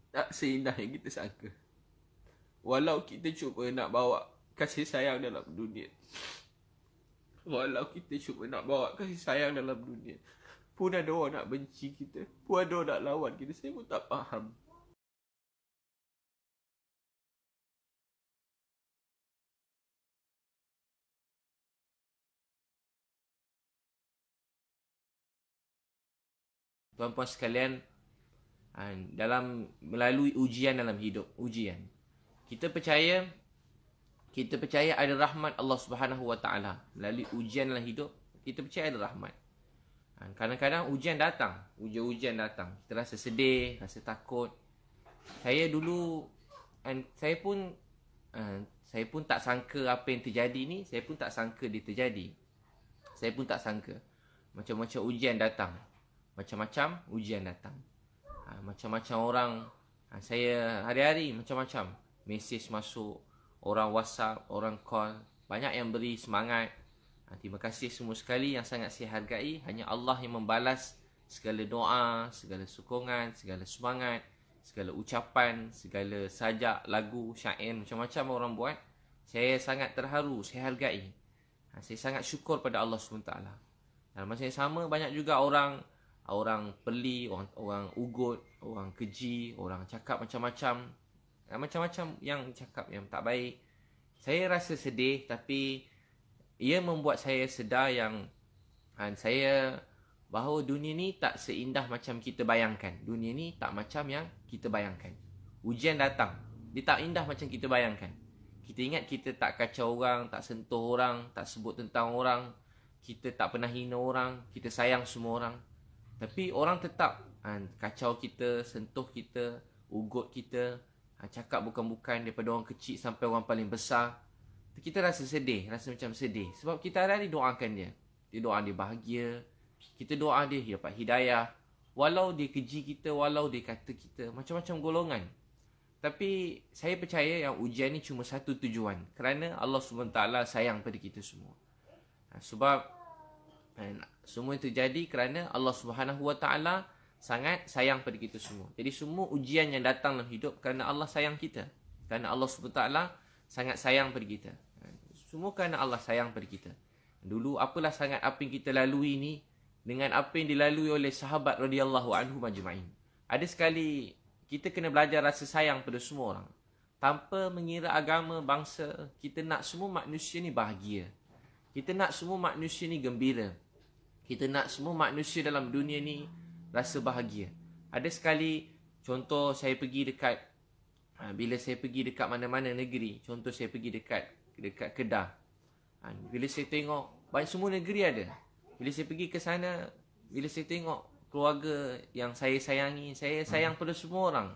tak seindah yang kita sangka. Walau kita cuba nak bawa kasih sayang dalam dunia, walau kita cuba nak bawa kasih sayang dalam dunia, pun ada orang nak benci kita, pun ada orang nak lawan kita. Saya pun tak faham. Tuan-puan sekalian, dalam melalui ujian dalam hidup, ujian, kita percaya ada rahmat Allah Subhanahu Wa Taala. Melalui ujian dalam hidup, kita percaya ada rahmat. Kadang-kadang ujian datang, ujian datang, kita rasa sedih, rasa takut. Saya dulu, saya pun tak sangka apa yang terjadi ni. Saya pun tak sangka dia terjadi. Saya pun tak sangka. Macam-macam ujian datang, macam-macam ujian datang. Macam-macam orang, saya hari-hari macam-macam mesej masuk, orang WhatsApp, orang call, banyak yang beri semangat. Terima kasih semua sekali yang sangat saya hargai. Hanya Allah yang membalas segala doa, segala sokongan, segala semangat, segala ucapan, segala sajak, lagu, syair, macam-macam orang buat. Saya sangat terharu, saya hargai. Saya sangat syukur pada Allah SWT. Dan masa yang sama, banyak juga orang peli, orang ugut, orang keji, orang cakap macam-macam. Macam-macam yang cakap yang tak baik. Saya rasa sedih, tapi ia membuat saya sedar yang bahawa dunia ni tak seindah macam kita bayangkan. Dunia ni tak macam yang kita bayangkan. Ujian datang, dia tak indah macam kita bayangkan. Kita ingat kita tak kacau orang, tak sentuh orang, tak sebut tentang orang, kita tak pernah hina orang, kita sayang semua orang. Tapi orang tetap kacau kita, sentuh kita, ugut kita, cakap bukan-bukan, daripada orang kecil sampai orang paling besar. Kita rasa sedih, rasa macam sedih. Sebab kita hari-hari doakan dia. Dia doa dia bahagia. Kita doa dia dapat hidayah. Walau dia keji kita, walau dia kata kita, macam-macam golongan. Tapi saya percaya yang ujian ni cuma satu tujuan. Kerana Allah SWT sayang pada kita semua. Sebab semua yang terjadi kerana Allah SWT sangat sayang pada kita semua. Jadi semua ujian yang datang dalam hidup kerana Allah sayang kita. Kerana Allah SWT sangat sayang pada kita. Semua kerana Allah sayang pada kita. Dulu apalah sangat apa yang kita lalui ni dengan apa yang dilalui oleh sahabat radhiyallahu anhum ajma'in. Ada sekali kita kena belajar rasa sayang pada semua orang. Tanpa mengira agama, bangsa, kita nak semua manusia ni bahagia. Kita nak semua manusia ni gembira. Kita nak semua manusia dalam dunia ni rasa bahagia. Ada sekali contoh saya pergi dekat bila saya pergi dekat mana-mana negeri, contoh saya pergi dekat Kedah. Bila saya tengok banyak semua negeri ada. Bila saya pergi ke sana, bila saya tengok keluarga yang saya sayangi, saya sayang pada semua orang.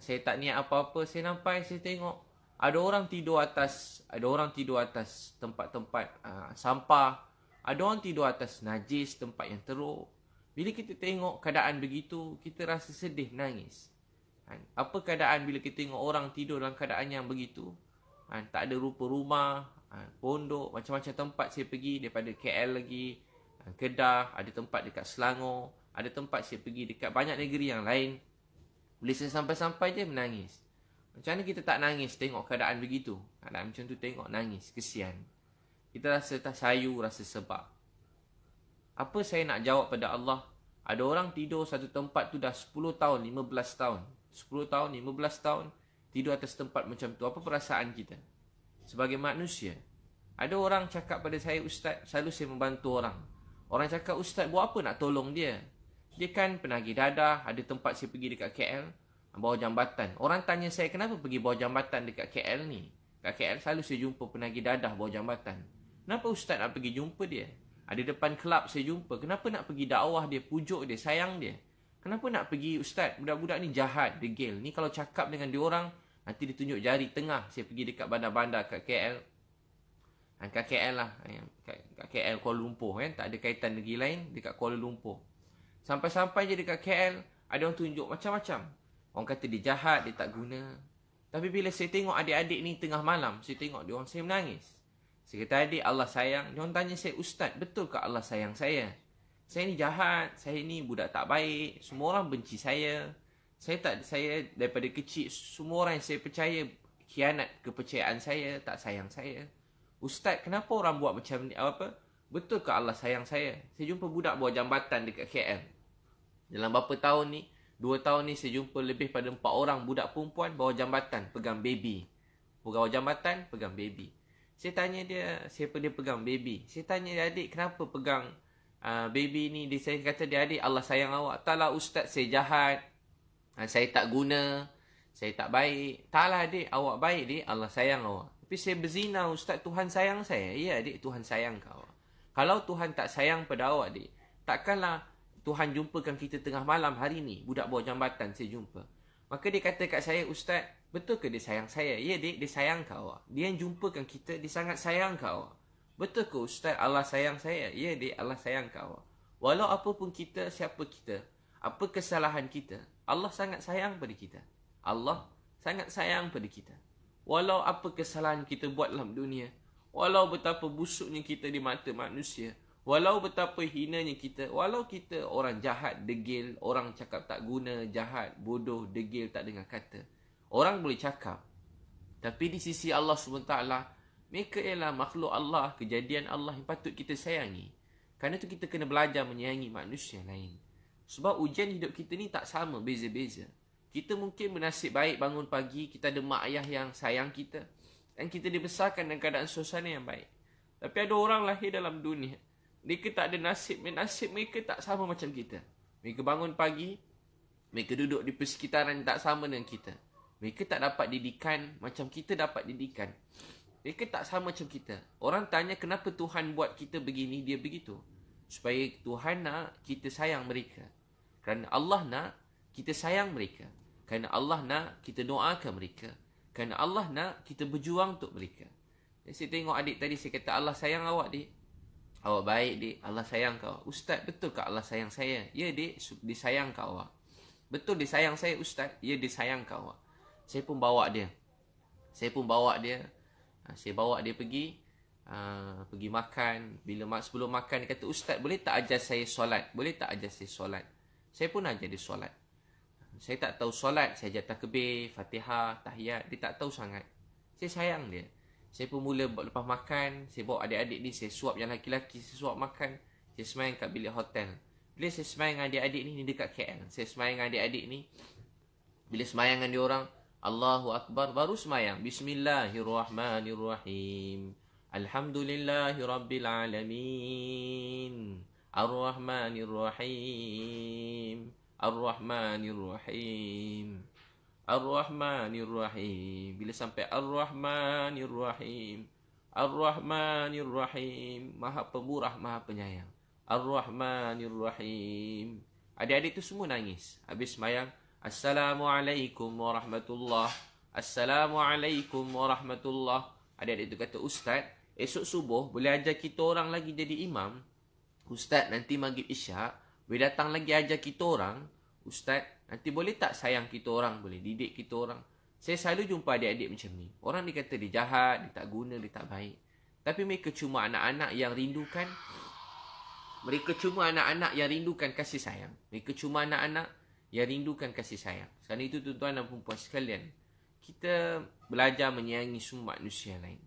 Saya tak niat apa-apa, saya nampak, saya tengok ada orang tidur atas tempat-tempat sampah, ada orang tidur atas najis, tempat yang teruk. Bila kita tengok keadaan begitu, kita rasa sedih, menangis. Apa keadaan bila kita tengok orang tidur dalam keadaan yang begitu? Tak ada rupa rumah, pondok, macam-macam tempat saya pergi daripada KL lagi, Kedah, ada tempat dekat Selangor, ada tempat saya pergi dekat banyak negeri yang lain. Bila saya sampai-sampai je menangis. Macam mana kita tak nangis tengok keadaan begitu? Keadaan macam tu tengok nangis, kesian. Kita rasa tak sayu, rasa sebab. Apa saya nak jawab pada Allah? Ada orang tidur satu tempat tu dah 10 tahun, 15 tahun. 10 tahun, 15 tahun tidur atas tempat macam tu. Apa perasaan kita sebagai manusia? Ada orang cakap pada saya, Ustaz, selalu saya membantu orang. Orang cakap, Ustaz, buat apa nak tolong dia? Dia kan penagih dadah. Ada tempat saya pergi dekat KL, bawah jambatan. Orang tanya saya, kenapa pergi bawah jambatan dekat KL ni? Kat KL selalu saya jumpa penagih dadah bawah jambatan. Kenapa Ustaz nak pergi jumpa dia? Ada depan kelab saya jumpa. Kenapa nak pergi dakwah dia, pujuk dia, sayang dia? Kenapa nak pergi, Ustaz, budak-budak ni jahat, degil. Ni kalau cakap dengan dia orang, nanti dia tunjuk jari tengah. Saya pergi dekat bandar-bandar kat KL. Kat KL lah. Kat KL Kuala Lumpur kan. Tak ada kaitan negeri lain. Dekat Kuala Lumpur. Sampai-sampai je dekat KL, ada orang tunjuk macam-macam. Orang kata dia jahat, dia tak guna. Tapi bila saya tengok adik-adik ni tengah malam, saya tengok dia orang, saya menangis. Saya kata, adik, Allah sayang. Dia orang tanya saya, Ustaz, betul ke Allah sayang saya? Saya ni jahat, saya ni budak tak baik, semua orang benci saya. Saya daripada kecil, semua orang yang saya percaya khianat kepercayaan saya, tak sayang saya. Ustaz, kenapa orang buat macam ni? Betul ke Allah sayang saya? Saya jumpa budak bawah jambatan dekat KL. Dalam berapa tahun ni, 2 tahun ni saya jumpa lebih pada 4 orang budak perempuan bawah jambatan pegang baby. Bawah jambatan pegang baby. Saya tanya dia, siapa dia pegang baby? Saya tanya dia, adik kenapa pegang baby ni? Saya kata dia, adik Allah sayang awak. Taklah ustaz, saya jahat. Saya tak guna. Saya tak baik. Taklah adik, awak baik dik, Allah sayang awak. Tapi saya berzina ustaz, Tuhan sayang saya. Ya adik, Tuhan sayang kau. Kalau Tuhan tak sayang pada awak dik, takkanlah Tuhan jumpakan kita tengah malam hari ni. Budak bawah jambatan saya jumpa. Maka dia kata kat saya, ustaz, betul ke dia sayang saya? Ya dik, dia sayang kau. Dia yang jumpakan kita, dia sangat sayang kau. Betul ke ustaz, Allah sayang saya? Ya dik, Allah sayang kau. Walau apa pun kita, siapa kita, apa kesalahan kita, Allah sangat sayang pada kita. Allah sangat sayang pada kita. Walau apa kesalahan kita buat dalam dunia, walau betapa busuknya kita di mata manusia, walau betapa hinanya kita, walau kita orang jahat, degil, orang cakap tak guna, jahat, bodoh, degil, tak dengar kata. Orang boleh cakap. Tapi di sisi Allah SWT, mereka ialah makhluk Allah, kejadian Allah yang patut kita sayangi. Kerana itu kita kena belajar menyayangi manusia lain. Sebab ujian hidup kita ni tak sama, beza-beza. Kita mungkin bernasib baik bangun pagi, kita ada mak ayah yang sayang kita. Dan kita dibesarkan dalam keadaan suasana yang baik. Tapi ada orang lahir dalam dunia, mereka tak ada nasib. Nasib mereka tak sama macam kita. Mereka bangun pagi, mereka duduk di persekitaran tak sama dengan kita. Mereka tak dapat didikan macam kita dapat didikan. Mereka tak sama macam kita. Orang tanya kenapa Tuhan buat kita begini, dia begitu. Supaya Tuhan nak kita sayang mereka. Kerana Allah nak kita sayang mereka. Kerana Allah nak kita doakan mereka. Kerana Allah nak kita berjuang untuk mereka. Dan saya tengok adik tadi, saya kata Allah sayang awak dik. Awak baik dik, Allah sayang kau. Ustaz, betul ke Allah sayang saya? Ya dik, dia sayang kau awak. Betul dia sayang saya ustaz? Ya dia sayang kau awak. Saya pun bawa dia. Saya bawa dia pergi makan. Sebelum makan dia kata, ustaz boleh tak ajar saya solat? Boleh tak ajar saya solat? Saya pun ajar dia solat. Saya tak tahu solat, saya ajar takbir, Fatihah, tahiyat, dia tak tahu sangat. Saya sayang dia. Saya pun mula lepas makan, saya bawa adik-adik ni, saya suap yang laki-laki, saya suap makan. Saya semayang kat bilik hotel. Bila saya semayang dengan adik-adik ni dekat KL. Saya semayang dengan adik-adik ni. Bila semayang dengan dia orang, Allahu Akbar, baru semayang. Bismillahirrahmanirrahim. Alhamdulillahirrabbilalamin. Ar-Rahmanirrahim. Ar-Rahmanirrahim. Ar-Rahmanirrahim. Bila sampai Ar-Rahmanirrahim. Ar-Rahmanirrahim. Maha pemurah, maha penyayang. Ar-Rahmanirrahim. Adik-adik tu semua nangis. Habis semayang, Assalamualaikum warahmatullahi. Assalamualaikum warahmatullahi. Adik-adik tu kata, ustaz, esok subuh boleh ajar kita orang lagi jadi imam? Ustaz, nanti maghrib isyak boleh datang lagi ajar kita orang? Ustaz, nanti boleh tak sayang kita orang? Boleh didik kita orang? Saya selalu jumpa adik-adik macam ni. Orang dia kata dia jahat, dia tak guna, dia tak baik. Tapi mereka cuma anak-anak yang rindukan. Mereka cuma anak-anak yang rindukan kasih sayang. Mereka cuma anak-anak yang rindukan kasih sayang. Kerana itu tuan-tuan dan perempuan sekalian, kita belajar menyayangi semua manusia lain.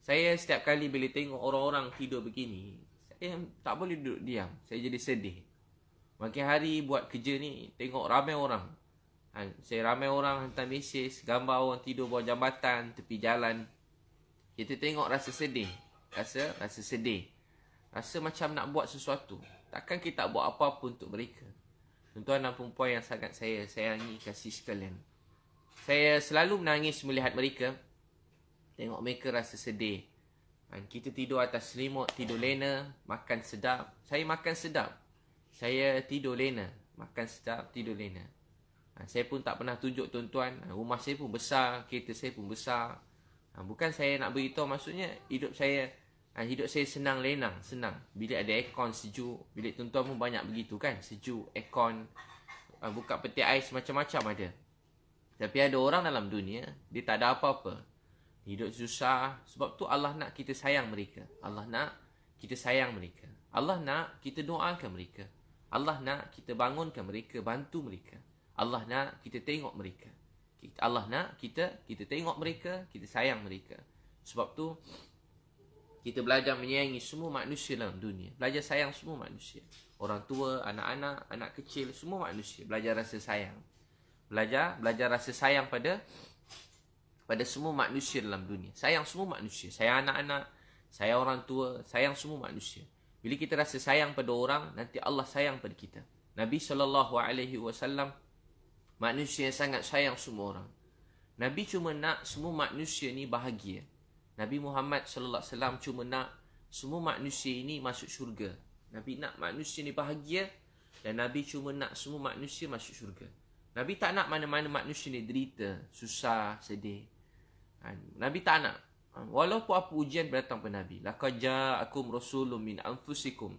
Saya setiap kali bila tengok orang-orang tidur begini, saya tak boleh duduk diam. Saya jadi sedih. Makin hari buat kerja ni, tengok ramai orang. Ramai orang hantar mesej, gambar orang tidur bawah jambatan, tepi jalan. Kita tengok rasa sedih. Rasa sedih. Rasa macam nak buat sesuatu. Takkan kita tak buat apa-apa untuk mereka. Tuan-tuan dan perempuan yang sangat saya sayangi, kasih sekalian. Saya selalu menangis melihat mereka. Tengok mereka rasa sedih. Kita tidur atas selimut, tidur lena, makan sedap. Saya makan sedap. Saya tidur lena, makan sedap, tidur lena. Saya pun tak pernah tunjuk tuan-tuan. Rumah saya pun besar, kereta saya pun besar. Bukan saya nak beritahu, maksudnya hidup saya senang lenang, senang. Bilik ada aircon sejuk. Bilik tuan-tuan pun banyak begitu kan, sejuk, aircon. Buka peti ais macam-macam ada. Tapi ada orang dalam dunia, dia tak ada apa-apa. Hidup susah. Sebab tu Allah nak kita sayang mereka. Allah nak kita sayang mereka. Allah nak kita doakan mereka. Allah nak kita bangunkan mereka, bantu mereka. Allah nak kita tengok mereka. Allah nak kita tengok mereka, kita sayang mereka. Sebab tu kita belajar menyayangi semua manusia dalam dunia. Belajar sayang semua manusia. Orang tua, anak-anak, anak kecil, semua manusia. Belajar rasa sayang. Belajar rasa sayang pada semua manusia dalam dunia. Sayang semua manusia. Sayang anak-anak, sayang orang tua, sayang semua manusia. Bila kita rasa sayang pada orang, nanti Allah sayang pada kita. Nabi SAW manusia yang sangat sayang semua orang. Nabi cuma nak semua manusia ni bahagia. Nabi Muhammad SAW cuma nak semua manusia ini masuk syurga. Nabi nak manusia ni bahagia dan Nabi cuma nak semua manusia masuk syurga. Nabi tak nak mana-mana manusia ni derita, susah, sedih. Nabi tak nak. Walaupun apa ujian datang pada Nabi. Laqad ja'akum rasulun min anfusikum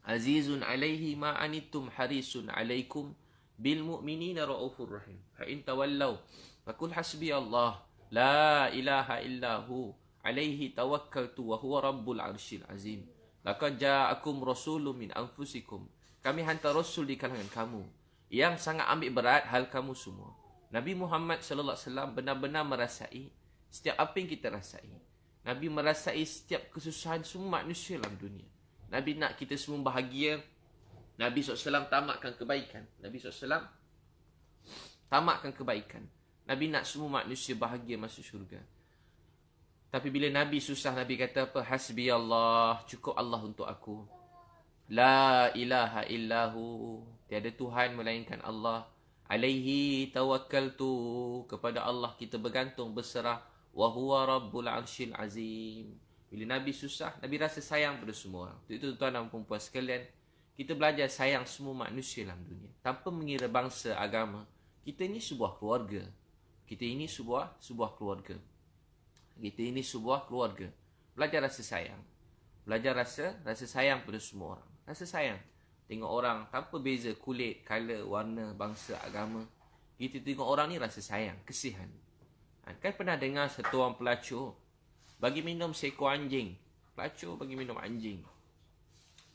azizun alaihi ma anittum harisun alaikum bil mu'minina raufur rahim. Fa in tawallaw faqul hasbiyallah la ilaha illahu alaihi tawakkaltu wa huwa rabbul arsyil azim. Laqad ja'akum rasulun min anfusikum. Kami hantar rasul di kalangan kamu yang sangat ambil berat hal kamu semua. Nabi Muhammad sallallahu alaihi wasallam benar-benar merasai setiap apa yang kita rasai. Nabi merasai setiap kesusahan semua manusia dalam dunia. Nabi nak kita semua bahagia. Nabi SAW tamatkan kebaikan. Nabi SAW tamatkan kebaikan. Nabi nak semua manusia bahagia masuk syurga. Tapi bila Nabi susah, Nabi kata apa? Hasbi Allah, cukup Allah untuk aku. La ilaha illahu, tiada Tuhan melainkan Allah. Alaihi tawakkaltu, kepada Allah kita bergantung, berserah. Wa huwa rabbul arsyil azim. Bila Nabi susah, Nabi rasa sayang pada semua orang. Itu tuan dan perempuan sekalian, kita belajar sayang semua manusia dalam dunia tanpa mengira bangsa, agama. Kita ini sebuah keluarga. Kita ini sebuah keluarga. Kita ini sebuah keluarga. Belajar rasa sayang. Belajar rasa sayang pada semua orang. Rasa sayang. Tengok orang tanpa beza kulit, color, warna, bangsa, agama. Kita tengok orang ni rasa sayang, kesihan. Kan pernah dengar satu orang pelacur bagi minum seekor anjing. Pelacur bagi minum anjing.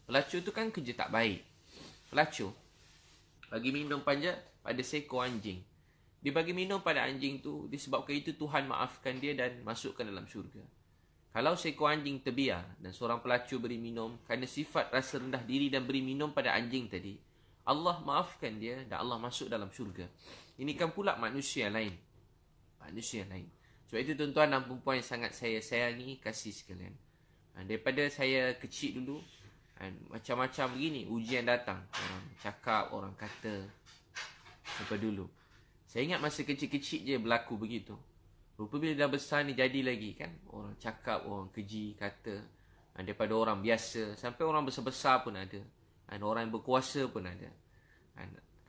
Pelacur tu kan kerja tak baik. Pelacur bagi minum pada seekor anjing. Dia bagi minum pada anjing tu disebabkan itu Tuhan maafkan dia dan masukkan dalam syurga. Kalau seekor anjing terbiar dan seorang pelacur beri minum kerana sifat rasa rendah diri dan beri minum pada anjing tadi, Allah maafkan dia dan Allah masuk dalam syurga. Ini kan pula manusia lain. Manusia lain. Sebab itu tuan-tuan dan perempuan yang sangat saya sayangi, kasih sekalian. Daripada saya kecil dulu, macam-macam begini ujian datang. Orang cakap, orang kata. Daripada dulu. Saya ingat masa kecil-kecil je berlaku begitu. Rupa bila dah besar ni jadi lagi kan. Orang cakap, orang keji, kata. Daripada orang biasa sampai orang besar-besar pun ada. Orang yang berkuasa pun ada.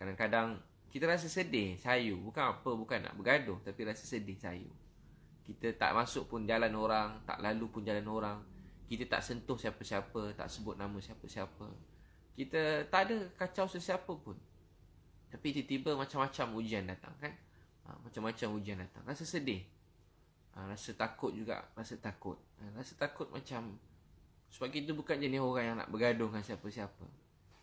Kadang-kadang kita rasa sedih, sayu. Bukan nak bergaduh, tapi rasa sedih, sayu. Kita tak masuk pun jalan orang, tak lalu pun jalan orang. Kita tak sentuh siapa-siapa, tak sebut nama siapa-siapa. Kita tak ada kacau sesiapa pun. Tapi tiba-tiba macam-macam ujian datang kan. Macam-macam ujian datang. Rasa sedih. Rasa takut juga. Rasa takut macam, sebab kita bukan jenis orang yang nak bergaduh dengan siapa-siapa.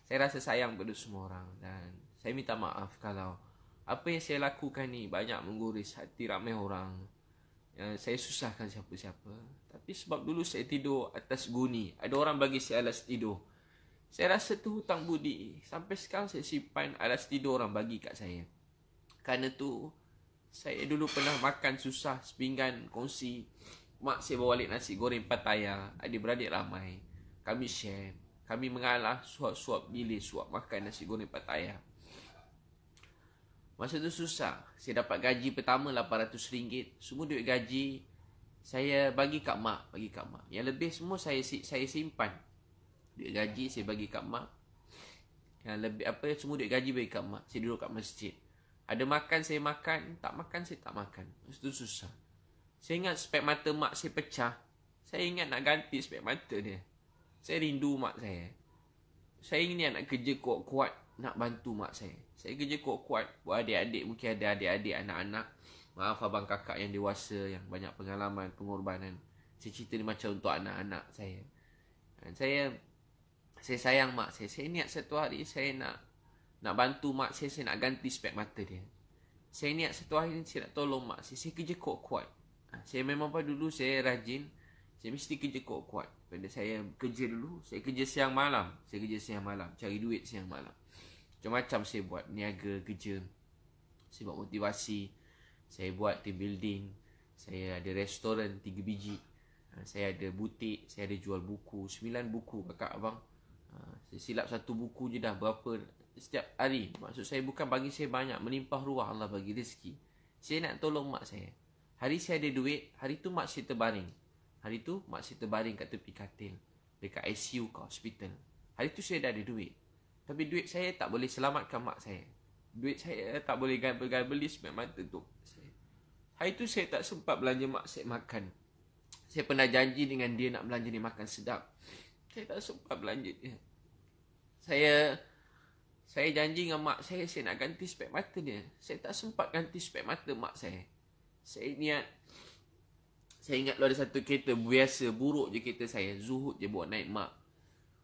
Saya rasa sayang pada semua orang. Dan saya minta maaf kalau apa yang saya lakukan ni banyak mengguris hati ramai orang. Saya susahkan siapa-siapa. Tapi sebab dulu saya tidur atas guni, ada orang bagi saya alas tidur. Saya rasa tu hutang budi. Sampai sekarang saya simpan alas tidur orang bagi kat saya. Kerana tu saya dulu pernah makan susah sepinggan kongsi. Mak saya bawa balik nasi goreng Pattaya. Adik-beradik ramai. Kami share. Kami mengalah suap-suap bilik, suap makan nasi goreng Pattaya. Masa tu susah. Saya dapat gaji pertama RM800. Semua duit gaji saya bagi kat mak. Yang lebih semua saya simpan. Duit gaji saya bagi kat mak. Yang lebih semua duit gaji bagi kat mak. Saya duduk kat masjid. Ada makan saya makan, tak makan saya tak makan. Masa tu susah. Saya ingat spek mata mak saya pecah. Saya ingat nak ganti spek mata dia. Saya rindu mak saya. Saya ingin nak kerja kuat-kuat nak bantu mak saya. Saya kerja kuat-kuat buat adik-adik. Mungkin ada adik-adik, anak-anak. Maaf abang kakak yang dewasa, yang banyak pengalaman, pengorbanan. Saya cerita ni macam untuk anak-anak saya. Dan saya sayang mak saya. Saya niat satu hari saya nak nak bantu mak saya nak ganti spek mata dia. Saya niat satu hari ni saya nak tolong mak saya kerja kuat-kuat. Saya memang pada dulu saya rajin, saya mesti kerja kuat-kuat. Pada saya kerja dulu, saya kerja siang malam. Saya kerja siang malam, cari duit siang malam. Macam-macam saya buat, niaga kerja. Saya buat motivasi, saya buat team building, saya ada restoran 3 biji. Saya ada butik, saya ada jual buku, 9 buku kakak abang. Saya silap satu buku je dah berapa setiap hari. Maksud saya bukan bagi saya banyak, melimpah ruah Allah bagi rezeki. Saya nak tolong mak saya. Hari saya ada duit, hari tu mak saya terbaring. Hari tu mak saya terbaring kat tepi katil, dekat ICU ke hospital. Hari tu saya dah ada duit. Tapi duit saya tak boleh selamatkan mak saya. Duit saya tak boleh beli spek mata tu. Hari tu saya tak sempat belanja mak saya makan. Saya pernah janji dengan dia nak belanja dia makan sedap. Saya tak sempat belanja dia. Saya janji dengan mak saya nak ganti spek mata dia. Saya tak sempat ganti spek mata mak saya. Saya ingat ada satu kereta biasa, buruk je kereta saya. Zuhud je bawa naik mak.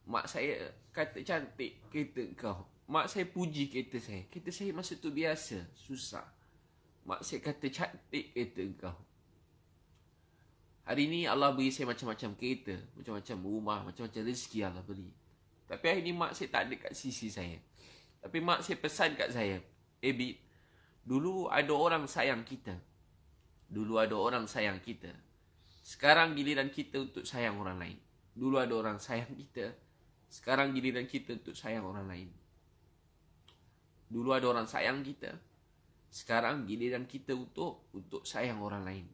Mak saya kata cantik kereta kau. Mak saya puji kereta saya. Kereta saya masa tu biasa, susah. Mak saya kata cantik kereta kau. Hari ni Allah beri saya macam-macam kereta, macam-macam rumah, macam-macam rezeki Allah beri. Tapi hari ni mak saya tak ada kat sisi saya. Tapi mak saya pesan kat saya, Bib, dulu ada orang sayang kita. Dulu ada orang sayang kita. Sekarang giliran kita untuk sayang orang lain. Dulu ada orang sayang kita. Sekarang giliran kita untuk sayang orang lain. Dulu ada orang sayang kita. Sekarang giliran kita untuk sayang orang lain.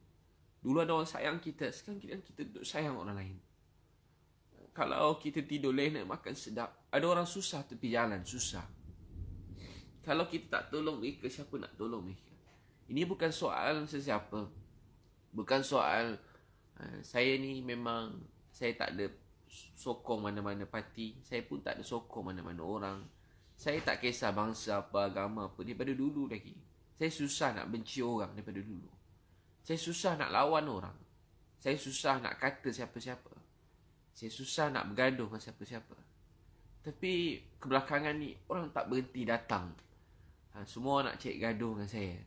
Dulu ada orang sayang kita, sekarang giliran kita untuk sayang orang lain. Kalau kita tidur lena makan sedap, ada orang susah tepi jalan, susah. Kalau kita tak tolong mereka, siapa nak tolong mereka? Ini bukan soal sesiapa. Bukan soal saya ni memang saya tak ada sokong mana-mana parti. Saya pun tak ada sokong mana-mana orang. Saya tak kisah bangsa apa, agama apa. Daripada dulu lagi. Saya susah nak benci orang daripada dulu. Saya susah nak lawan orang. Saya susah nak kata siapa-siapa. Saya susah nak bergaduh dengan siapa-siapa. Tapi kebelakangan ni orang tak berhenti datang. Semua nak cek gaduh dengan saya.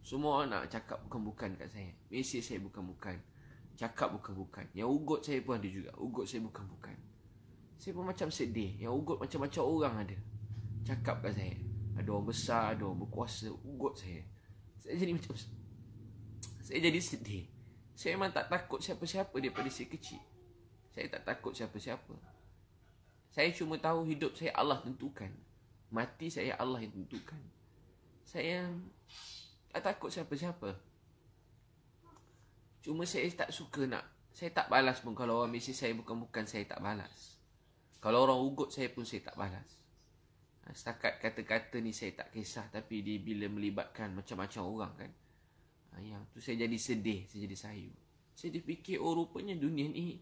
Semua nak cakap bukan-bukan kat saya. Mesej saya bukan-bukan. Cakap bukan-bukan. Yang ugut saya pun ada juga. Ugut saya bukan-bukan. Saya pun macam sedih. Yang ugut macam-macam orang ada. Cakap kat saya. Ada orang besar, ada orang berkuasa. Ugut saya. Saya jadi sedih. Saya memang tak takut siapa-siapa daripada saya kecil. Saya tak takut siapa-siapa. Saya cuma tahu hidup saya Allah tentukan. Mati saya Allah yang tentukan. Saya tak takut siapa-siapa. Cuma saya tak suka nak. Saya tak balas pun kalau orang mesej saya bukan-bukan, saya tak balas. Kalau orang ugut saya pun saya tak balas. Setakat kata-kata ni saya tak kisah. Tapi dia bila melibatkan macam-macam orang kan, yang tu saya jadi sedih, saya jadi sayu. Saya fikir, oh rupanya dunia ni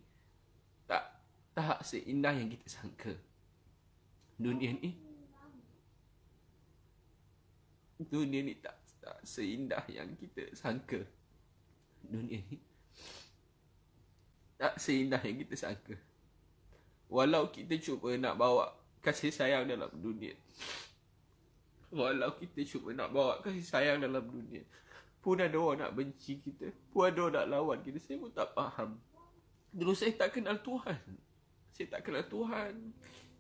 tak seindah yang kita sangka. Dunia ni tak seindah yang kita sangka. Dunia ni tak seindah yang kita sangka. Walau kita cuba nak bawa kasih sayang dalam dunia, walau kita cuba nak bawa kasih sayang dalam dunia, pun ada orang nak benci kita, pun ada orang nak lawan kita. Saya pun tak faham. Dulu saya tak kenal Tuhan. Saya tak kenal Tuhan.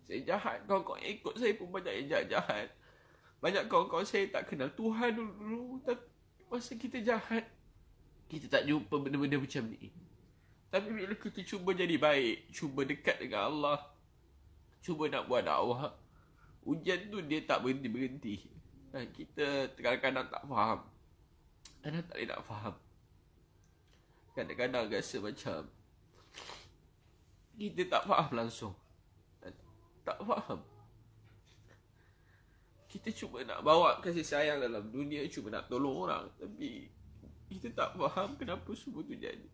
Saya jahat. Kawan-kawan yang ikut saya pun banyak yang jahat-jahat. Banyak kawan-kawan saya tak kenal Tuhan dulu. Tapi masa kita jahat, kita tak jumpa benda-benda macam ni. Tapi bila kita cuba jadi baik, cuba dekat dengan Allah, cuba nak buat dakwah, ujian tu dia tak berhenti-berhenti. Kita kadang-kadang tak faham. Kadang tak boleh nak faham. Kadang-kadang rasa macam kita tak faham langsung. Tak faham. Kita cuba nak bawa kasih sayang dalam dunia, cuba nak tolong orang, tapi kita tak faham kenapa semua tu jadi.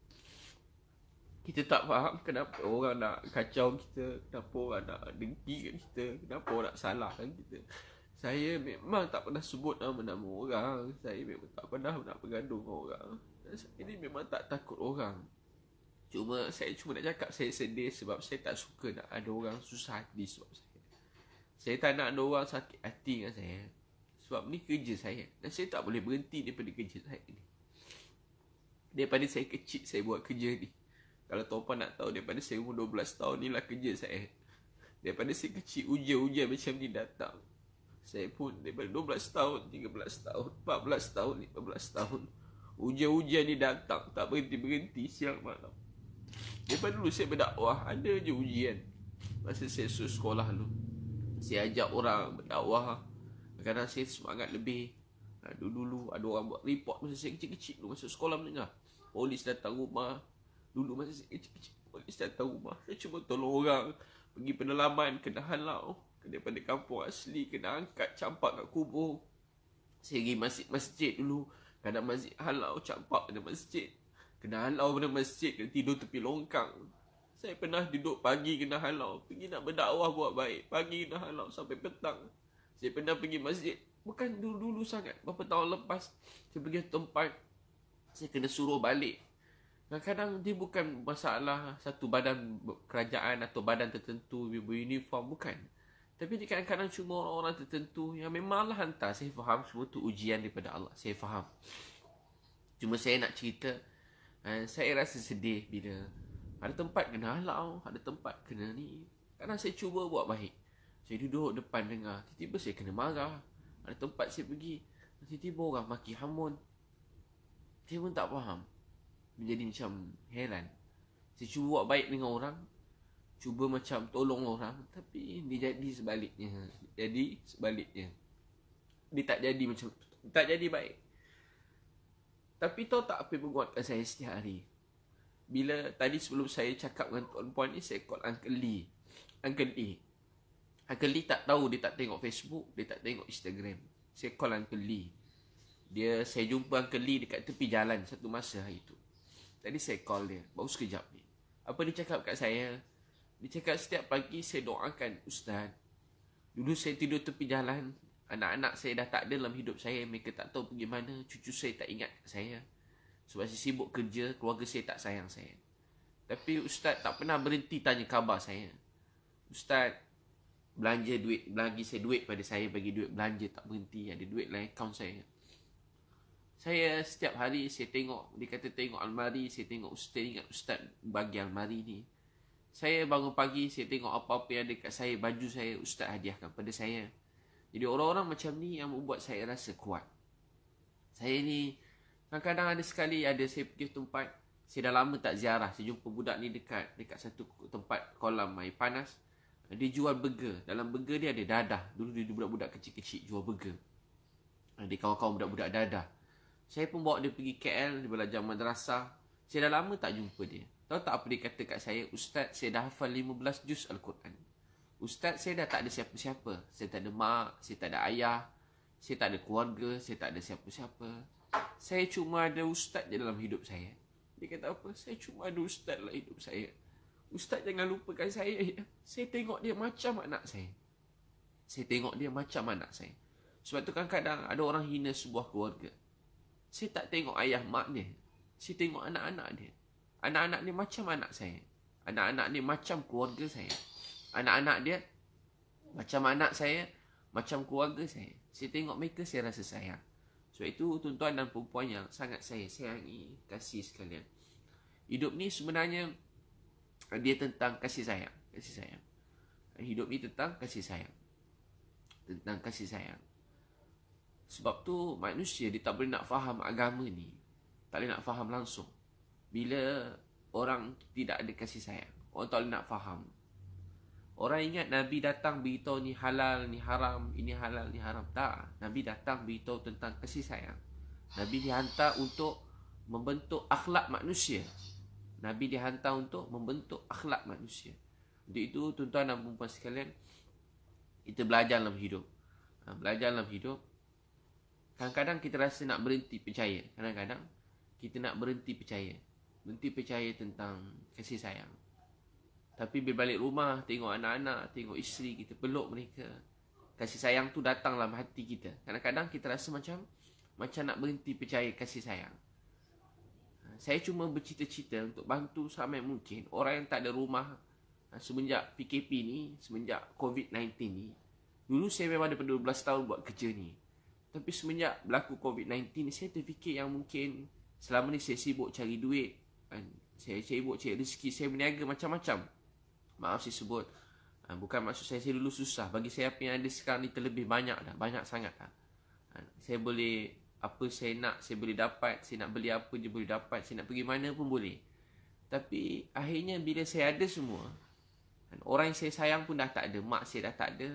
Kita tak faham kenapa orang nak kacau kita, kenapa orang nak dengki kat kita, kenapa orang nak salahkan kita. Saya memang tak pernah sebut nama-nama orang. Saya memang tak pernah nak bergaduh dengan orang. Saya ni memang tak takut orang. Saya cuma nak cakap saya sedih sebab saya tak suka nak ada orang susah hati sebab saya. Saya tak nak ada orang sakit hati dengan saya. Sebab ni kerja saya. Dan saya tak boleh berhenti daripada kerja saya ni. Daripada saya kecil saya buat kerja ni. Kalau tuan-puan nak tahu, daripada saya umur 12 tahun ni lah kerja saya. Daripada saya kecil, ujian-ujian macam ni datang. Saya pun daripada 12 tahun, 13 tahun, 14 tahun, 15 tahun. Ujian-ujian ni datang, tak berhenti-berhenti siang malam. Daripada dulu saya berdakwah, ada je ujian. Masa saya sekolah dulu, saya ajak orang berdakwah. Kadang-kadang saya semangat lebih. Dulu ada orang buat report masa saya kecil-kecil dulu, masa sekolah menengah. Polis datang rumah. Dulu masa saya kecil-kecil, polis datang rumah. Saya cuma tolong orang pergi pendalaman, kena halau daripada kampung asli, kena angkat, campak kat kubur. Saya pergi masjid dulu. Kadang masjid halau, campak pada masjid. Kena halau pada masjid, kena tidur tepi longkang. Saya pernah duduk pagi kena halau, pergi nak berdakwah buat baik. Pagi kena halau sampai petang. Saya pernah pergi masjid, bukan dulu-dulu sangat, beberapa tahun lepas. Saya pergi ke tempat, saya kena suruh balik. Kadang-kadang dia bukan masalah satu badan kerajaan atau badan tertentu beruniform, bukan. Tapi dia kadang-kadang cuma orang-orang tertentu yang memanglah hantar. Saya faham semua tu ujian daripada Allah. Saya faham. Cuma saya nak cerita, saya rasa sedih bila ada tempat kena halau, ada tempat kena ni. Kadang saya cuba buat baik. Saya duduk depan dengar, tiba-tiba saya kena marah. Ada tempat saya pergi, tiba-tiba orang maki hamun. Saya pun tak faham. Menjadi macam heran. Saya cuba buat baik dengan orang, cuba macam tolong orang, tapi dia jadi sebaliknya. Dia tak jadi macam tu. Tak jadi baik. Tapi tahu tak apa yang menguatkan saya setiap hari? Bila tadi sebelum saya cakap dengan tuan-puan ni, saya call Uncle Lee. Uncle Lee tak tahu, dia tak tengok Facebook, dia tak tengok Instagram. Saya call Uncle Lee. Saya jumpa Uncle Lee dekat tepi jalan satu masa hari tu. Tadi saya call dia, baru sekejap ni. Apa dia cakap kat saya? Dia cakap setiap pagi saya doakan, Ustaz. Dulu saya tidur tepi jalan. Anak-anak saya dah tak ada dalam hidup saya. Mereka tak tahu pergi mana. Cucu saya tak ingat saya. Sebab saya sibuk kerja, keluarga saya tak sayang saya. Tapi Ustaz tak pernah berhenti tanya khabar saya. Ustaz belanja duit, bagi saya duit pada saya, bagi duit belanja tak berhenti. Ada duit dalam akaun saya. Saya setiap hari saya tengok, dia kata tengok almari, saya tengok Ustaz, ingat Ustaz bagi almari ni. Saya bangun pagi, saya tengok apa-apa yang ada kat saya, baju saya, Ustaz hadiahkan pada saya. Jadi orang-orang macam ni yang membuat saya rasa kuat. Saya ni, kadang-kadang ada sekali, saya pergi tempat, saya dah lama tak ziarah. Saya jumpa budak ni dekat satu tempat kolam air panas. Dia jual burger. Dalam burger dia ada dadah. Dulu dia budak-budak kecil-kecil jual burger. Dia kawan-kawan budak-budak dadah. Saya pun bawa dia pergi KL, dia belajar madrasah. Saya dah lama tak jumpa dia. Tahu tak apa dia kata kat saya? Ustaz, saya dah hafal 15 juz Al-Quran. Ustaz, saya dah tak ada siapa-siapa. Saya tak ada mak, saya tak ada ayah. Saya tak ada keluarga, saya tak ada siapa-siapa. Saya cuma ada Ustaz je dalam hidup saya. Dia kata apa? Saya cuma ada Ustaz dalam hidup saya. Ustaz jangan lupakan saya. Saya tengok dia macam anak saya. Saya tengok dia macam anak saya. Sebab tu kadang-kadang ada orang hina sebuah keluarga. Saya tak tengok ayah mak dia. Saya tengok anak-anak dia. Anak-anak dia macam anak saya. Anak-anak dia macam keluarga saya. Anak-anak dia macam anak saya, macam keluarga saya. Saya tengok mereka, saya rasa sayang. Sebab itu tuan-tuan dan perempuan yang sangat saya sayangi, kasih sekalian. Hidup ni sebenarnya dia tentang kasih sayang. Kasih sayang. Hidup ni tentang kasih sayang. Tentang kasih sayang. Sebab tu manusia dia tak boleh nak faham agama ni. Tak boleh nak faham langsung. Bila orang tidak ada kasih sayang. Orang tak boleh nak faham. Orang ingat Nabi datang beritahu ni halal, ni haram, ini halal, ni haram. Tak. Nabi datang beritahu tentang kasih sayang. Nabi dihantar untuk membentuk akhlak manusia. Nabi dihantar untuk membentuk akhlak manusia. Untuk itu tuan-tuan dan perempuan sekalian, kita belajar dalam hidup. Belajar dalam hidup. Kadang-kadang kita rasa nak berhenti percaya. Kadang-kadang kita nak berhenti percaya. Berhenti percaya tentang kasih sayang. Tapi bila balik rumah, tengok anak-anak, tengok isteri, kita peluk mereka. Kasih sayang tu datang dalam hati kita. Kadang-kadang kita rasa macam nak berhenti percaya kasih sayang. Saya cuma bercita-cita untuk bantu samai mungkin orang yang tak ada rumah semenjak PKP ni, semenjak COVID-19 ni. Dulu saya memang daripada 12 tahun buat kerja ni. Tapi semenjak berlaku COVID-19 ni, saya terfikir yang mungkin selama ni saya sibuk cari duit. Saya sibuk cari rezeki, saya berniaga macam-macam. Maaf saya sebut, bukan maksud saya dulu susah. Bagi saya apa yang ada sekarang ni terlebih banyak dah. Banyak sangat dah. Saya boleh, apa saya nak, saya boleh dapat. Saya nak beli apa je boleh dapat. Saya nak pergi mana pun boleh. Tapi akhirnya bila saya ada semua, orang yang saya sayang pun dah tak ada. Mak saya dah tak ada.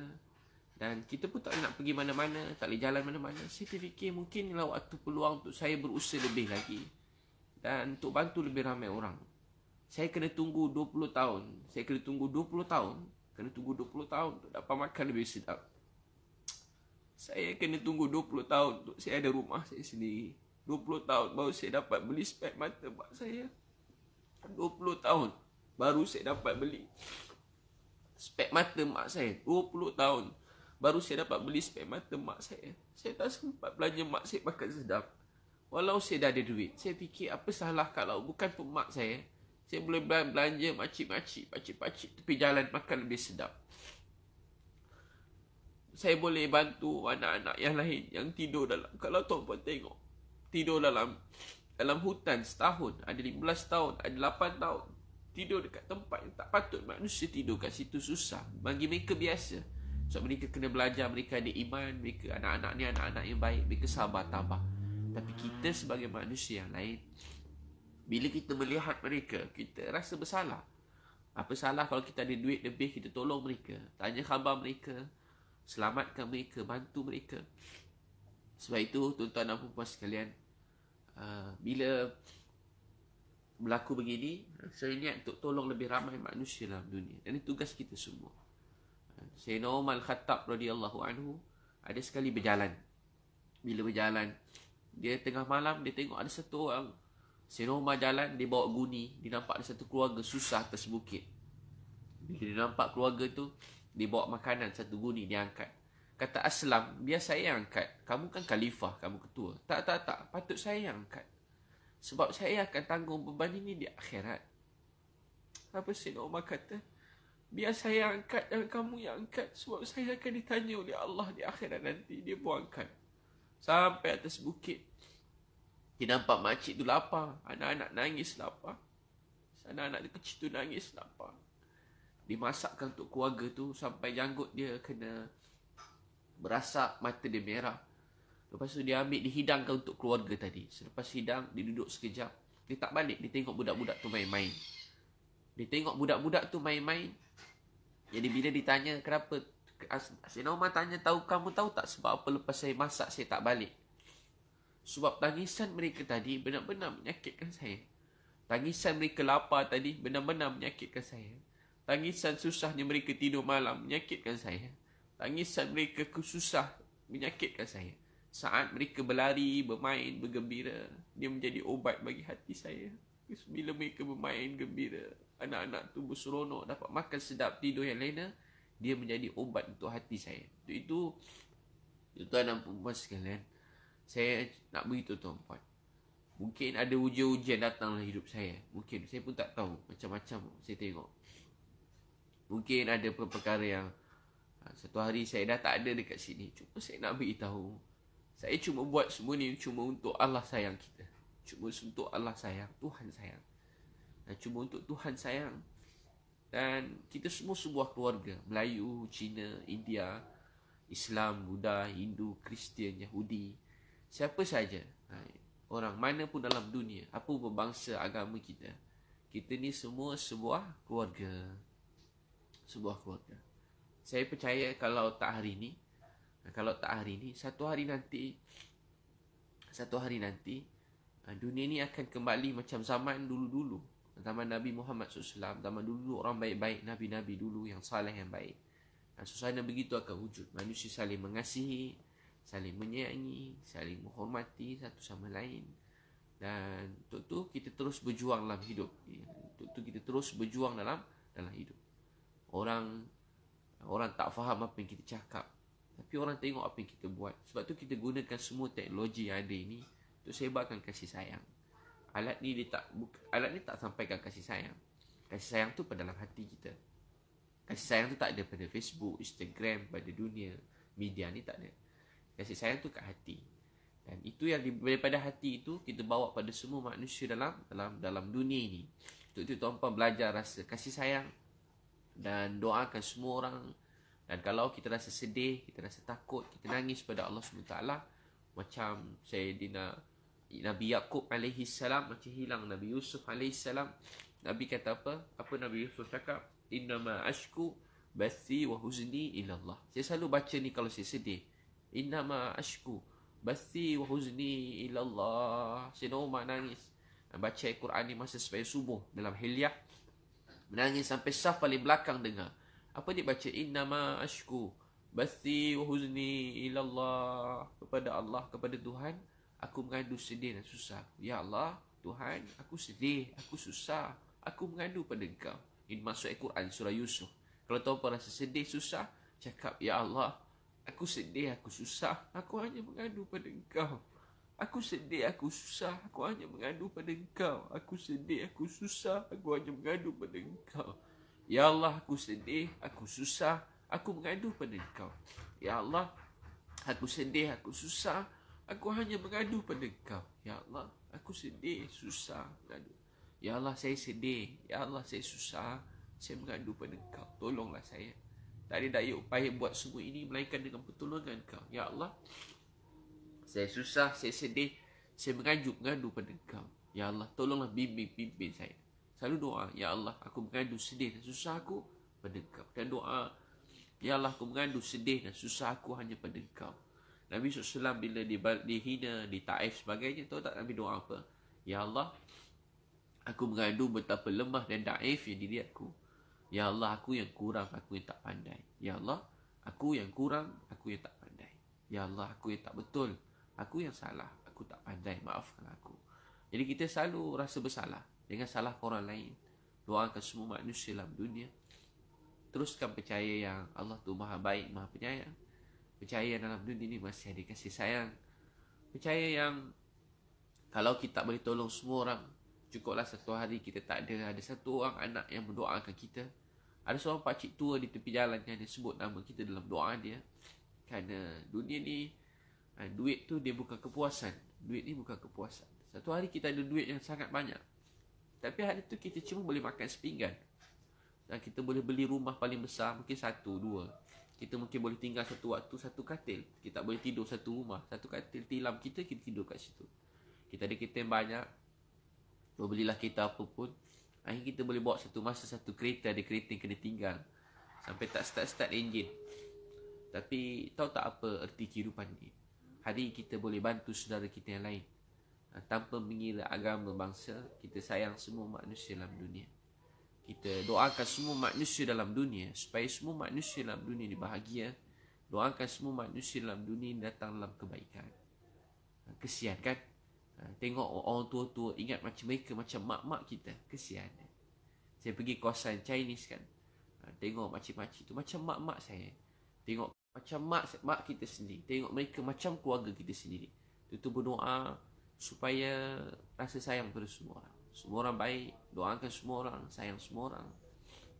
Dan kita pun tak nak pergi mana-mana, tak boleh jalan mana-mana. Saya terfikir mungkin inilah waktu peluang untuk saya berusaha lebih lagi. Dan untuk bantu lebih ramai orang. Saya kena tunggu 20 tahun. Saya kena tunggu 20 tahun. Kena tunggu 20 tahun untuk dapat makan lebih sedap. Saya kena tunggu 20 tahun untuk saya ada rumah saya sendiri. 20 tahun baru saya dapat beli spek mata mak saya. 20 tahun baru saya dapat beli spek mata mak saya. 20 tahun baru saya dapat beli spek mata mak saya. Saya tak sempat belanja mak saya makan sedap. Walau saya dah ada duit. Saya fikir apa salah kalau bukan pun mak saya boleh belanja makcik-makcik, pakcik-pakcik tepi jalan makan lebih sedap. Saya boleh bantu anak-anak yang lain yang tidur dalam, kalau tuan-puan tengok, tidur dalam hutan setahun, ada 15 tahun, ada 8 tahun. Tidur dekat tempat yang tak patut manusia tidur kat situ, susah. Bagi mereka biasa. Sebab mereka kena belajar, mereka ada iman, mereka anak-anak ni anak-anak yang baik, mereka sabar tabah. Tapi kita sebagai manusia yang lain, bila kita melihat mereka, kita rasa bersalah. Apa salah kalau kita ada duit lebih, kita tolong mereka, tanya khabar mereka, selamatkan mereka, bantu mereka. Sebab itu tuan-tuan dan puan sekalian, bila berlaku begini, saya niat untuk tolong lebih ramai manusia dalam dunia. Dan ini tugas kita semua. Sayyidina Umar Al-Khattab radhiyallahu anhu ada sekali berjalan. Bila berjalan, dia tengah malam, dia tengok ada satu orang. Sayyidina Umar jalan, dia bawa guni. Dia nampak ada satu keluarga susah atas bukit. Bila dia nampak keluarga tu, dia bawa makanan, satu guni, dia angkat. Kata Aslam, biar saya yang angkat. Kamu kan khalifah, kamu ketua. Tak. Patut saya yang angkat. Sebab saya akan tanggung beban ini di akhirat. Apa Sayyidina Umar kata? Biar saya yang angkat, dan kamu yang angkat. Sebab saya akan ditanya oleh Allah di akhirat nanti. Dia pun angkat. Sampai atas bukit. Dia nampak makcik tu lapar. Anak-anak nangis lapar. Anak-anak kecil tu nangis lapar. Dimasakkan untuk keluarga tu sampai janggut dia kena berasap, mata dia merah. Lepas tu dia ambil, dihidangkan untuk keluarga tadi. Selepas hidang, dia duduk sekejap. Dia tak balik, dia tengok budak-budak tu main-main. Dia tengok budak-budak tu main-main. Jadi bila ditanya kenapa, Sayyidina Umar tanya, kamu tahu tak sebab apa lepas saya masak saya tak balik? Sebab tangisan mereka tadi benar-benar menyakitkan saya. Tangisan mereka lapar tadi benar-benar menyakitkan saya. Tangisan susahnya mereka tidur malam menyakitkan saya. Tangisan mereka susah menyakitkan saya. Saat mereka berlari, bermain, bergembira, dia menjadi obat bagi hati saya. Bila mereka bermain gembira, anak-anak tu berseronok, dapat makan sedap, tidur yang lena, dia menjadi obat untuk hati saya. Untuk itu, tuan dan puan sekalian, saya nak beritahu tuan-puan, mungkin ada ujian-ujian datang dalam hidup saya. Mungkin saya pun tak tahu, macam-macam saya tengok. Mungkin ada perkara yang satu hari saya dah tak ada dekat sini. Cuma saya nak beritahu, saya cuma buat semua ni cuma untuk Allah sayang kita. Cuma untuk Allah sayang, Tuhan sayang. Dan cuma untuk Tuhan sayang. Dan kita semua sebuah keluarga. Melayu, Cina, India, Islam, Buddha, Hindu, Kristian, Yahudi. Siapa saja, orang mana pun dalam dunia, apa pun bangsa, agama kita. Kita ni semua sebuah keluarga. Sebuah keluarga. Saya percaya kalau tak hari ni, satu hari nanti, dunia ni akan kembali macam zaman dulu-dulu. Zaman Nabi Muhammad SAW. Zaman dulu orang baik-baik, Nabi-Nabi dulu yang saleh, yang baik. Dan suasana begitu akan wujud. Manusia saling mengasihi, saling menyayangi, saling menghormati satu sama lain. Dan untuk tu kita terus berjuang dalam hidup. Untuk tu kita terus berjuang dalam hidup. Orang tak faham apa yang kita cakap, tapi orang tengok apa yang kita buat. Sebab tu kita gunakan semua teknologi yang ada ini untuk sebarkan kasih sayang. Alat ni tak sampaikan kasih sayang. Kasih sayang tu pada dalam hati kita. Kasih sayang tu tak ada pada Facebook, Instagram, pada dunia media ni tak ada. Kasih sayang tu kat hati. Dan itu yang daripada hati itu kita bawa pada semua manusia dalam dunia ini. Untuk itu tuan-puan belajar rasa kasih sayang dan doakan semua orang. Dan kalau kita rasa sedih, kita rasa takut, kita nangis pada Allah SWT, macam Sayyidina Nabi Yaqub alaihi salam, macam hilang Nabi Yusuf alaihi salam. Nabi kata apa? Apa Nabi Yusuf cakap? Innama ashku bathi wa huzni ila Allah. Saya selalu baca ni kalau saya sedih. Innama ashku bathi wa huzni ila Allah. Sayyidina Umar nangis baca Al-Quran ni masa sebelum subuh dalam hilyah. Menangis sampai saf paling belakang dengar. Apa dia baca? Innama ashku bathi wa huzni ila Allah. Kepada Allah, kepada Tuhan, aku mengadu sedih dan susah. Ya Allah, Tuhan, aku sedih, aku susah, aku mengadu pada Engkau. Ini maksud Al-Quran surah Yusuf. Kalau tuan-puan rasa sedih, susah, cakap, Ya Allah, aku sedih, aku susah, aku hanya mengadu pada Engkau. Aku sedih, aku susah, aku hanya mengadu pada Engkau. Aku sedih, aku susah, aku hanya mengadu pada Engkau. Ya Allah, aku sedih, aku susah, aku mengadu pada Engkau. Ya Allah, aku sedih, aku susah, aku hanya mengadu pada Engkau. Ya Allah, aku sedih, susah, mengadu. Ya Allah, saya sedih. Ya Allah, saya susah, saya mengadu pada Engkau. Tolonglah saya. Tak ada daya upaya buat semua ini melainkan dengan pertolongan Engkau. Ya Allah, saya susah, saya sedih, saya mengadu pada Engkau. Ya Allah, tolonglah bimbing saya. Selalu doa, Ya Allah, aku mengadu sedih dan susah aku pada Engkau. Dan doa, Ya Allah, aku mengadu sedih dan susah aku hanya pada Engkau. Nabi SAW bila dihina, di Taif sebagainya, tahu tak Nabi doa apa? Ya Allah, aku mengadu betapa lemah dan daifnya diri aku. Ya Allah, aku yang kurang, aku yang tak pandai. Ya Allah, aku yang kurang, aku yang tak pandai. Ya Allah, aku yang tak betul, aku yang salah, aku tak pandai, maafkan aku. Jadi kita selalu rasa bersalah dengan salah orang lain. Doakan semua manusia dalam dunia. Teruskan percaya yang Allah tu maha baik, maha penyayang. Percaya dalam dunia ni masih ada kasih sayang. Percaya yang kalau kita tak boleh tolong semua orang, cukuplah satu hari kita tak ada satu orang anak yang mendoakan kita. Ada seorang pakcik tua di tepi jalan yang dia sebut nama kita dalam doa dia. Kerana dunia ni, duit tu dia bukan kepuasan. Duit ni bukan kepuasan. Satu hari kita ada duit yang sangat banyak, tapi hari tu kita cuma boleh makan sepinggan. Dan kita boleh beli rumah paling besar, mungkin satu, dua. Kita mungkin boleh tinggal satu waktu, satu katil. Kita tak boleh tidur satu rumah, satu katil tilam kita tidur kat situ. Kita ada kereta yang banyak, belilah kereta apa pun. Akhirnya kita boleh bawa satu masa satu kereta, ada kereta yang kena tinggal sampai tak start enjin. Tapi tahu tak apa erti kehidupan ni? Hari kita boleh bantu saudara kita yang lain. Tanpa mengira agama, bangsa, kita sayang semua manusia dalam dunia. Kita doakan semua manusia dalam dunia supaya semua manusia dalam dunia ni bahagia. Doakan semua manusia dalam dunia ni datang dalam kebaikan. Kesian kan? Tengok orang tua-tua ingat macam mereka macam mak-mak kita. Kesian. Saya pergi kawasan Chinese kan, tengok makcik-makcik tu macam mak-mak saya. Tengok macam mak kita sendiri. Tengok mereka macam keluarga kita sendiri. Itu berdoa supaya rasa sayang pada semua orang. Semua orang baik, doakan semua orang, sayang semua orang.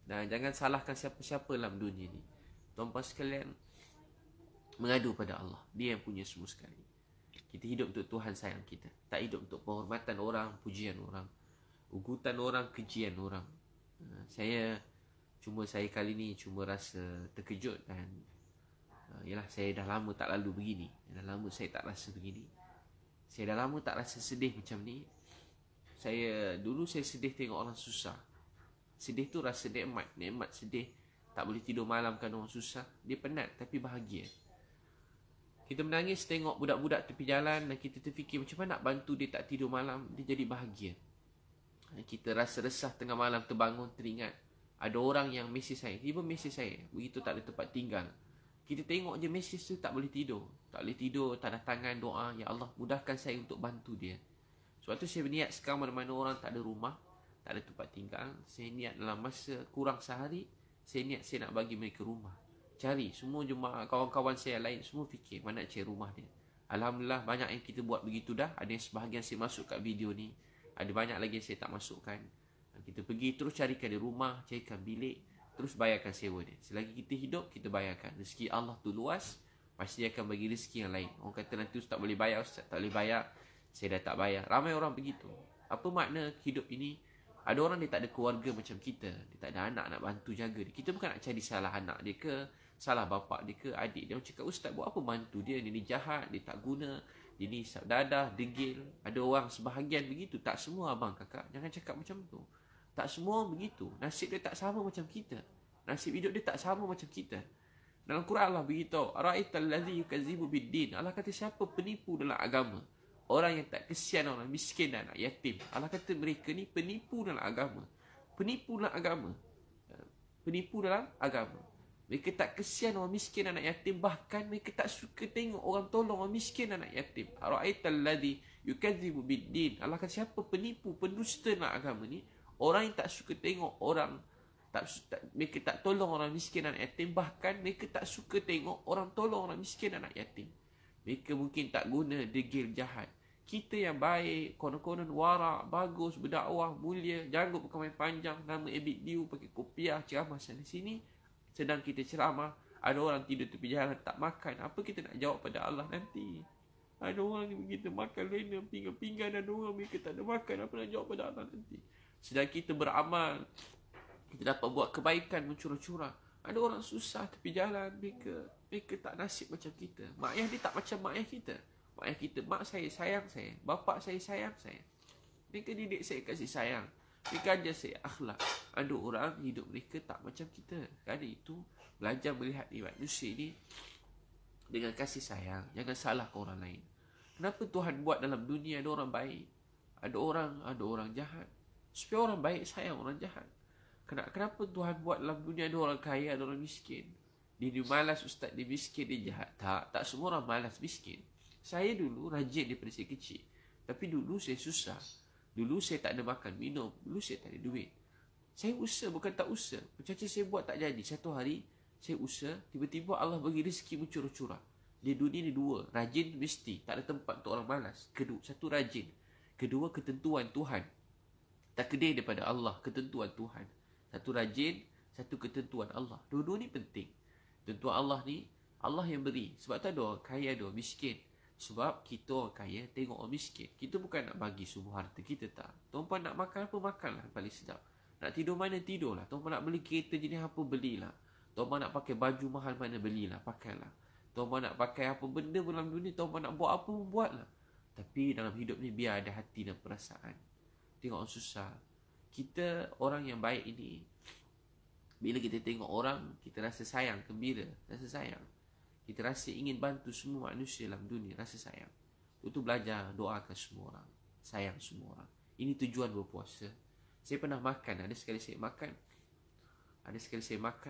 Dan jangan salahkan siapa-siapa dalam dunia ni. Tuan-tuan sekalian, mengadu pada Allah. Dia yang punya semua sekali. Kita hidup untuk Tuhan sayang kita. Tak hidup untuk penghormatan orang, pujian orang, ugutan orang, kejian orang. Saya kali ni cuma rasa terkejut dan yalah, saya dah lama tak lalu begini. Dah lama saya tak rasa begini. Saya dah lama tak rasa sedih macam ni. Dulu saya sedih tengok orang susah. Sedih tu rasa nikmat. Nikmat sedih. Tak boleh tidur malam kan orang susah. Dia penat tapi bahagia. Kita menangis tengok budak-budak tepi jalan dan kita terfikir macam mana nak bantu dia tak tidur malam. Dia jadi bahagia. Kita rasa resah tengah malam terbangun teringat ada orang yang mesej saya. Dia pun mesej saya. Begitu tak ada tempat tinggal. Kita tengok je mesej tu tak boleh tidur. Tak boleh tidur, tak ada tangan doa. Ya Allah, mudahkan saya untuk bantu dia. Sebab tu saya berniat sekarang mana-mana orang tak ada rumah, tak ada tempat tinggal. Saya niat dalam masa kurang sehari, saya niat saya nak bagi mereka rumah. Cari semua jemaah, kawan-kawan saya lain, semua fikir mana nak cari rumah dia. Alhamdulillah banyak yang kita buat begitu dah. Ada yang sebahagian saya masuk kat video ni. Ada banyak lagi yang saya tak masukkan. Kita pergi terus carikan dia rumah, carikan bilik. terus bayarkan sewa dia. Selagi kita hidup, kita bayarkan. Rezeki Allah tu luas, pasti dia akan bagi rezeki yang lain. Orang kata nanti ustaz tak boleh bayar, ustaz tak boleh bayar, saya dah tak bayar. Ramai orang begitu. Apa makna hidup ini? Ada orang dia tak ada keluarga macam kita, dia tak ada anak nak bantu jaga dia. Kita bukan nak cari salah anak dia ke, salah bapak dia ke, adik dia. Orang cakap, ustaz buat apa bantu dia? Dia ni jahat, dia tak guna, dia ni isap dadah, degil. Ada orang sebahagian begitu. Tak semua abang kakak, jangan cakap macam tu. Tak semua begitu. Nasib dia tak sama macam kita. Nasib hidup dia tak sama macam kita. Dalam Quran Allah beritahu, ara'aital ladzi yukazzibu bid-din. Allah kata siapa penipu dalam agama? Orang yang tak kesian orang miskin dan anak yatim. Allah kata mereka ni penipu dalam agama. Penipu dalam agama. Penipu dalam agama. Mereka tak kesian orang miskin dan anak yatim. Bahkan mereka tak suka tengok orang tolong orang miskin dan anak yatim. Ara'aital ladzi yukazzibu bid-din. Allah kata siapa penipu, pendusta dalam agama ni? Orang yang tak suka tengok orang, mereka tak tolong orang miskin dan anak yatim. Bahkan mereka tak suka tengok orang tolong orang miskin dan anak yatim. Mereka mungkin tak guna, degil, jahat. Kita yang baik, konon-konon warak, bagus, berdakwah, mulia, janggut pakai main panjang, nama Ebit Diu, pakai kopiah, ceramah sana sini. Sedang kita ceramah, ada orang tidur tepi jalan, tak makan. Apa kita nak jawab pada Allah nanti? Ada orang ni begitu, makan lena, pinggan-pinggan, ada orang mereka tak ada makan. Apa nak jawab pada Allah nanti? Sedang kita beramal, kita dapat buat kebaikan, mencurah-curah. Ada orang susah tepi jalan, mereka tak nasib macam kita. Mak ayah dia tak macam mak ayah kita. Mak ayah kita, mak saya sayang saya, bapa saya sayang saya. Mereka didik saya kasih sayang. Mereka ajar saya akhlak. Ada orang hidup mereka tak macam kita. Kerana itu, belajar melihat manusia ni dengan kasih sayang. Jangan salahkan orang lain. Kenapa Tuhan buat dalam dunia ada orang baik, ada orang jahat? Supaya orang baik sayang orang jahat. Kenapa Tuhan buat dalam dunia ada orang kaya, ada orang miskin? Dia malas ustaz, dia miskin, dia jahat. Tak semua orang malas miskin. Saya dulu rajin daripada saya kecil. Tapi dulu saya susah. Dulu saya tak ada makan, minum. Dulu saya tak ada duit. Saya usaha, bukan tak usaha. Macam-macam saya buat tak jadi. Satu hari, saya usaha, tiba-tiba Allah bagi rezeki mencurah-curah. Di dunia ni dua. Rajin mesti. Tak ada tempat untuk orang malas. Satu rajin. Kedua, ketentuan Tuhan. Takdir daripada Allah, ketentuan Tuhan. Satu rajin, satu ketentuan Allah. Dua-dua ni penting. Ketentuan Allah ni, Allah yang beri. Sebab tu ada orang kaya, ada orang miskin. Sebab kita orang kaya, tengok orang miskin. Kita bukan nak bagi semua harta kita, tak. Tuan-puan nak makan apa, makanlah paling sedap. Nak tidur mana, tidurlah. Tuan-puan nak beli kereta jenis apa, belilah. Tuan-puan nak pakai baju mahal mana, belilah, pakailah. Tuan-puan nak pakai apa benda dalam dunia, tuan-puan nak buat apa, buatlah. Tapi dalam hidup ni, biar ada hati dan perasaan. Tengok orang susah. Kita orang yang baik ini, bila kita tengok orang, kita rasa sayang, gembira, rasa sayang. Kita rasa ingin bantu semua manusia dalam dunia, rasa sayang. Itu belajar doakan semua orang, sayang semua orang. Ini tujuan berpuasa. Saya pernah makan, ada sekali saya makan,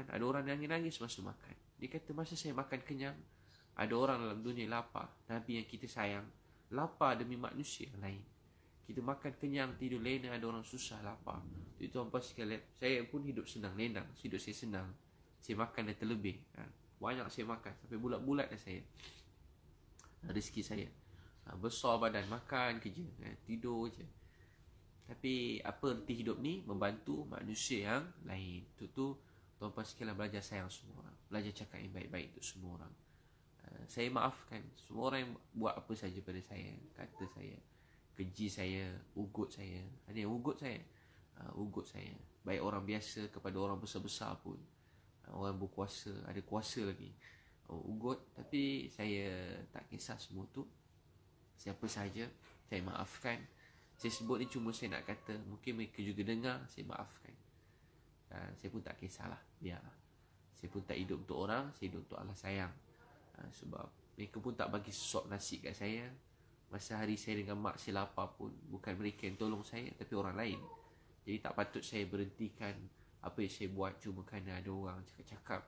ada orang nangis-nangis masa makan. Dia kata masa saya makan kenyang, ada orang dalam dunia lapar. Nabi yang kita sayang lapar demi manusia yang lain. Kita makan kenyang, tidur lena, ada orang susah, lapar. Itu tuan-puan sekalian, saya pun hidup senang, lenang. Hidup saya senang. Saya makan dah terlebih. Banyak saya makan, sampai bulat-bulat dah saya. Rezeki saya. Besar badan, makan kerja, tidur je. Tapi apa erti hidup ni? Membantu manusia yang lain. Itu tuan-puan sekalian belajar sayang semua orang. Belajar cakap yang baik-baik untuk semua orang. Saya maafkan semua orang yang buat apa saja pada saya. Kata saya, keji saya, ugut saya. Ada yang ugut saya. Ugut saya. Baik orang biasa kepada orang besar-besar pun. Orang berkuasa, ada kuasa lagi. Ugut, tapi saya tak kisah semua tu. Siapa saja, saya maafkan. Saya sebut ni cuma saya nak kata, mungkin mereka juga dengar, saya maafkan. Saya pun tak kisahlah, biarlah. Saya pun tak hidup untuk orang, saya hidup untuk Allah sayang. Sebab mereka pun tak bagi sesuap nasi kat saya. Masa hari saya dengan mak saya lapar pun, bukan mereka yang tolong saya, tapi orang lain. Jadi tak patut saya berhentikan apa yang saya buat cuma kerana ada orang cakap-cakap.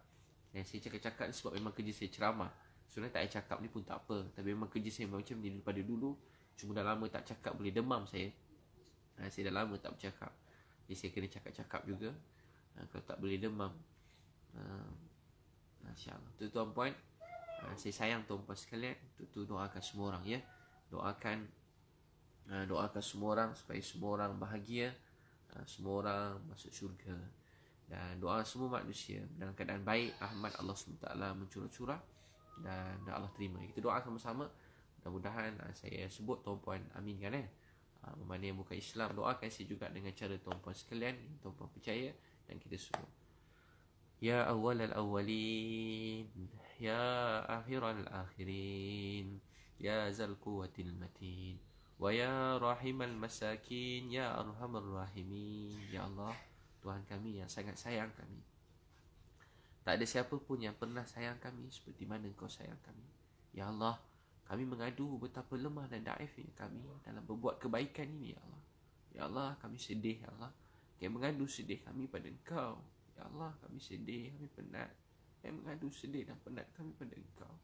Dan saya cakap-cakap sebab memang kerja saya ceramah. Sebenarnya tak payah cakap ni pun tak apa. Tapi memang kerja saya macam ni daripada dulu. Cuma dah lama tak cakap, boleh demam saya. Saya dah lama tak bercakap. Jadi saya kena cakap-cakap juga. Kalau tak boleh demam. InsyaAllah. Tu tuan-puan, saya sayang tuan-puan sekalian. Tu doakan semua orang ya. Doakan semua orang supaya semua orang bahagia, semua orang masuk syurga. Dan doa semua manusia dalam keadaan baik, rahmat Allah SWT mencurah-curah dan Allah terima. Kita doa sama-sama. Mudah-mudahan saya sebut tuan-puan aminkan mana yang bukan Islam, doakan saya juga dengan cara tuan-puan sekalian, tuan-puan percaya dan kita semua. Ya awal al-awwalin, ya akhir al-akhirin, ya zal quwwatil matin, wa ya rahimal masakin, ya arhamar rahimin. Ya Allah, Tuhan kami yang sangat sayang kami. Tak ada siapa pun yang pernah sayang kami seperti mana Engkau sayang kami. Ya Allah, kami mengadu betapa lemah dan daifnya kami dalam berbuat kebaikan ini, ya Allah. Ya Allah, kami sedih, ya Allah. Kami mengadu sedih kami pada Engkau. Ya Allah, kami sedih, kami penat. Kami mengadu sedih dan penat kami pada Engkau.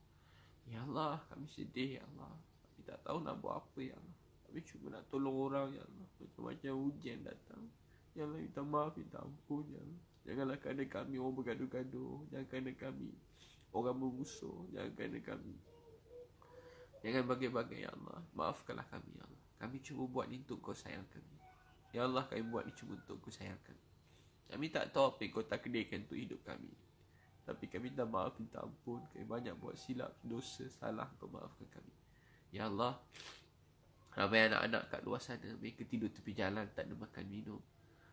Ya Allah, kami sedih, ya Allah. Kami tak tahu nak buat apa, ya Allah. Kami cuma nak tolong orang, ya Allah. Macam-macam hujan datang. Ya Allah, minta maaf, minta ampun, ya Allah. Janganlah kerana kami orang bergaduh-gaduh. Jangan kerana kami orang bermusuh. Jangan kerana kami jangan bagai-bagai, ya Allah. Maafkanlah kami, ya Allah. Kami cuma buat ni untuk Kau sayang kami. Ya Allah, kami buat ni cuma untuk Kau sayang kami. Kami tak tahu apa yang Kau takdirkan untuk hidup kami. Tapi kami minta maaf, minta ampun. Kami banyak buat silap, dosa, salah. Kau maafkan kami. Ya Allah, ramai anak-anak kat luar sana, mereka tidur tepi jalan, tak ada makan minum.